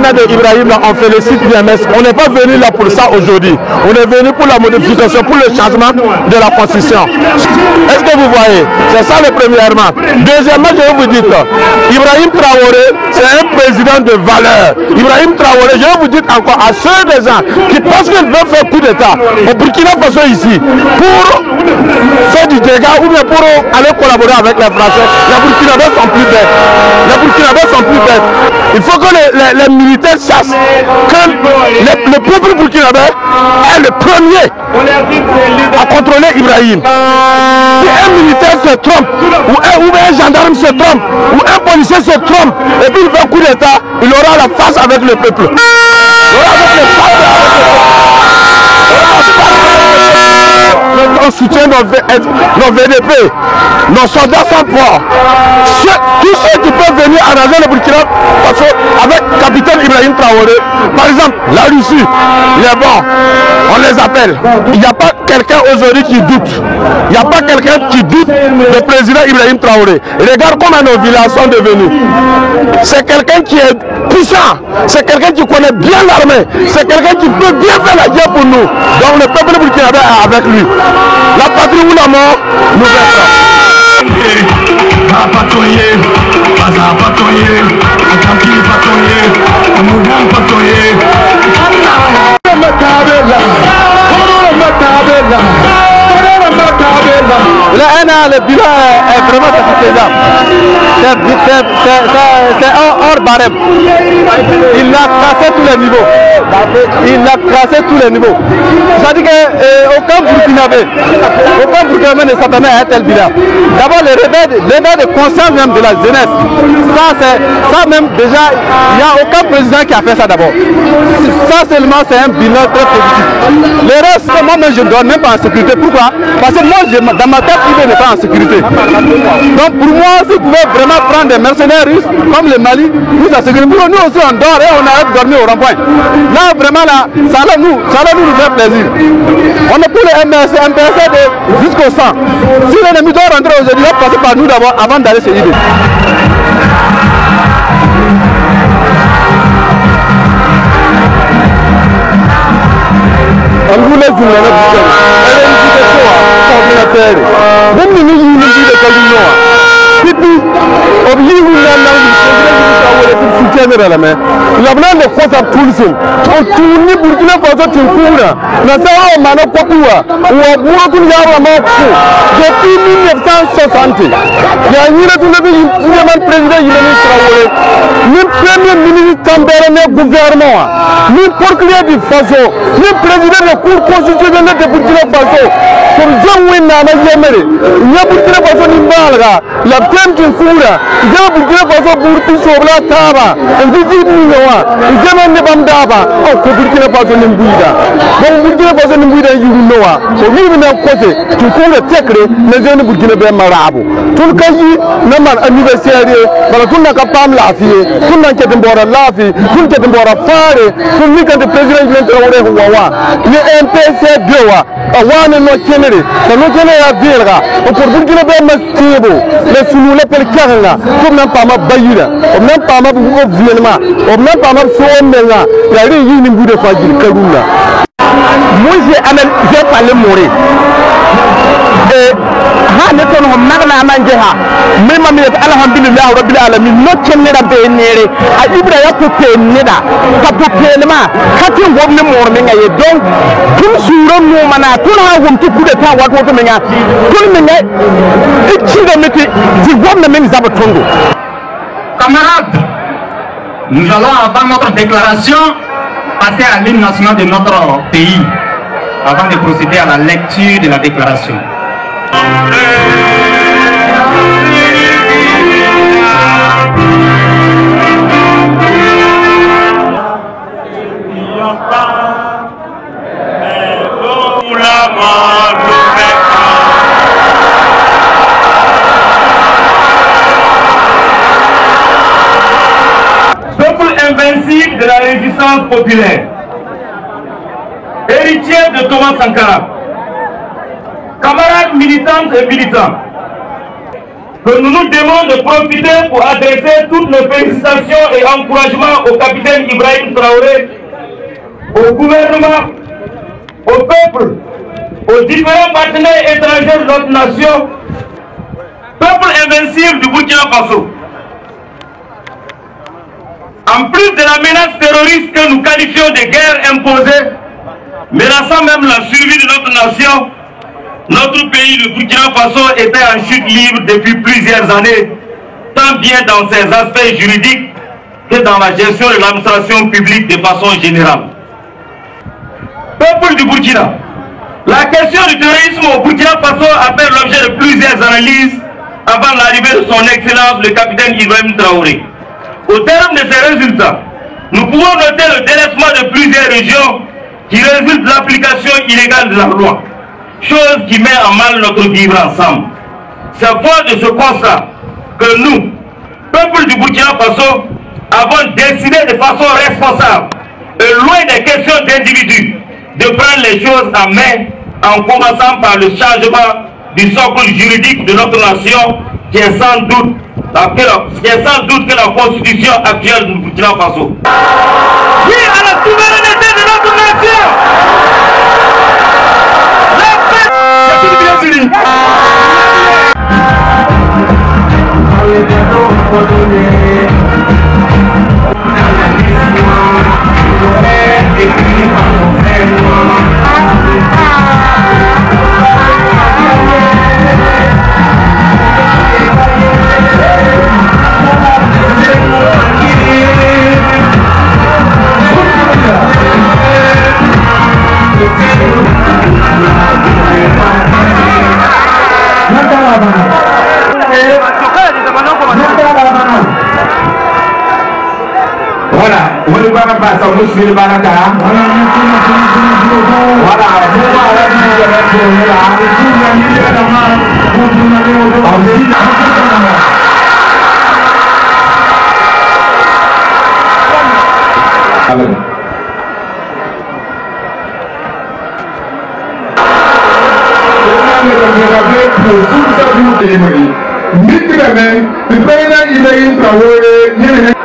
indépendants d'Ibrahim, on félicite l'UMS. On n'est pas venu là pour ça aujourd'hui. On est venu pour la modification, pour le changement de la constitution. Est-ce que vous voyez? C'est ça le premièrement. Deuxièmement, je vais vous dire, Ibrahim Traoré, c'est un président de valeur. Ibrahim Traoré, je vais vous dire encore à ceux des gens qui pensent qu'ils veulent faire coup d'État au Burkina Faso ici, pour faire du dégât ou bien pour aller collaborer avec les Français, les Burkinabés sont plus bêtes. Les Burkinabés sont plus bêtes. Il faut que les militaires sachent que le peuple burkinabé est le premier à contrôler Ibrahim. Si un militaire se trompe, ou un gendarme se trompe, ou un policier se trompe, et puis il fait un coup d'État, il aura la face avec le peuple. On soutient nos VDP, nos soldats sont forts. Tous ceux qui peuvent venir arranger le Burkina Faso avec capitaine Ibrahim Traoré, par exemple la Russie, il est bon, on les appelle. Il n'y a pas quelqu'un aujourd'hui qui doute. Il n'y a pas quelqu'un qui doute du président Ibrahim Traoré. Regarde comment nos villages sont devenus. C'est quelqu'un qui est puissant, c'est quelqu'un qui connaît bien l'armée, c'est quelqu'un qui peut bien faire la guerre pour nous. Donc le peuple burkinabé est avec lui. La patrie ou la mort, nous verrons. Le bilan est vraiment satisfaisant. C'est hors barème. Il a cassé tous les niveaux. C'est-à-dire qu'aucun Burkinabé ne s'attendait à un tel bilan. D'abord, le réveil de conscience même de la jeunesse. Ça même déjà, il n'y a aucun président qui a fait ça d'abord. Ça seulement, c'est un bilan très positif. Le reste, moi-même, je ne dors même pas en sécurité. Pourquoi? Parce que moi, dans ma tête, il n'est pas en sécurité. Donc pour moi, si vous pouvez vraiment prendre des mercenaires russes, comme le Mali, nous, nous aussi on dort et on arrête de dormir au rond-point. Là, vraiment, là, ça va nous faire plaisir. On est pour le MPC jusqu'au 100. Si l'ennemi doit rentrer aujourd'hui, il va passer par nous d'abord avant d'aller chez l'idée. Labnan de kwata tulsin tuni burkina faso tinkura na sawa mana kwakuwa wa buwa kun yaro ma ku depuis 1960 ya yira tun da yaman président Yilani Traoré ni premier ministre Tambere ne gouvernement ni procureur du Faso ni président de cour constitutionnelle de Burkina Faso pour jouer na yemere ya Burkina Faso ni balga la tem tinkura ya Burkina Faso burti sobla taba ndidi niwa zaman ne bamdaba o ko Burkina Faso ni mbuida bon Burkina Faso ni mbuida yuru nowa o ni na kote tinkura tekre na jeune Burkina be marabu tul kayi na man anniversaire bala tunna ka pam lafiye tunna ke dimbora lafi tun ke dimbora fare tun ni kan de president Yilani Traoré huwa ni MPC bewa awani no kenere da no kenere ya virga o pour Burkina be mastibo le sunu le pel kanga comme nan pa ma bayira o nan pa ma bu ko violema o nan pa ma so menga ya ri yi ni bude fa jir karuna moi j'ai parlé moré ha ne ton ho magna manje ha me ma mi alhamdulillah rabbil alamin no kenne be nere a ibra ya ko pe nida ka ko pe ma kati wo ne mor me ngaye donc tun suro no mana tun ha wum tu kude ta wato to me nga tun me nga ichi de meti di wo me mi zaba tongo. Camarades, nous allons avant notre déclaration passer à l'hymne national de notre pays avant de procéder à la lecture de la déclaration. Peuple invincible de la résistance populaire, héritier de Thomas Sankara, camarades militantes et militants, que nous nous devons de profiter pour adresser toutes nos félicitations et encouragements au capitaine Ibrahim Traoré, au gouvernement, au peuple, aux différents partenaires étrangers de notre nation, peuple invincible du Burkina Faso. En plus de la menace terroriste que nous qualifions de guerre imposée, menaçant même la survie de notre nation, notre pays, le Burkina Faso, était en chute libre depuis plusieurs années, tant bien dans ses aspects juridiques que dans la gestion de l'administration publique de façon générale. Peuple du Burkina, la question du terrorisme au Burkina Faso a fait l'objet de plusieurs analyses avant l'arrivée de son Excellence le capitaine Ibrahim Traoré. Au terme de ces résultats, nous pouvons noter le délaissement de plusieurs régions qui résultent de l'application illégale de la loi, chose qui met en mal notre vivre ensemble. C'est fort de ce constat que nous, peuple du Burkina Faso, avons décidé de façon responsable et loin des questions d'individus de prendre les choses en main en commençant par le changement du socle juridique de notre nation qui est sans doute que la constitution actuelle du Burkina Faso. Oui à la souveraineté de notre nation. Voilà, on ne va pas passer au monsieur le Baraka. Voilà, Mitra men, the president Ibrahim Traoré,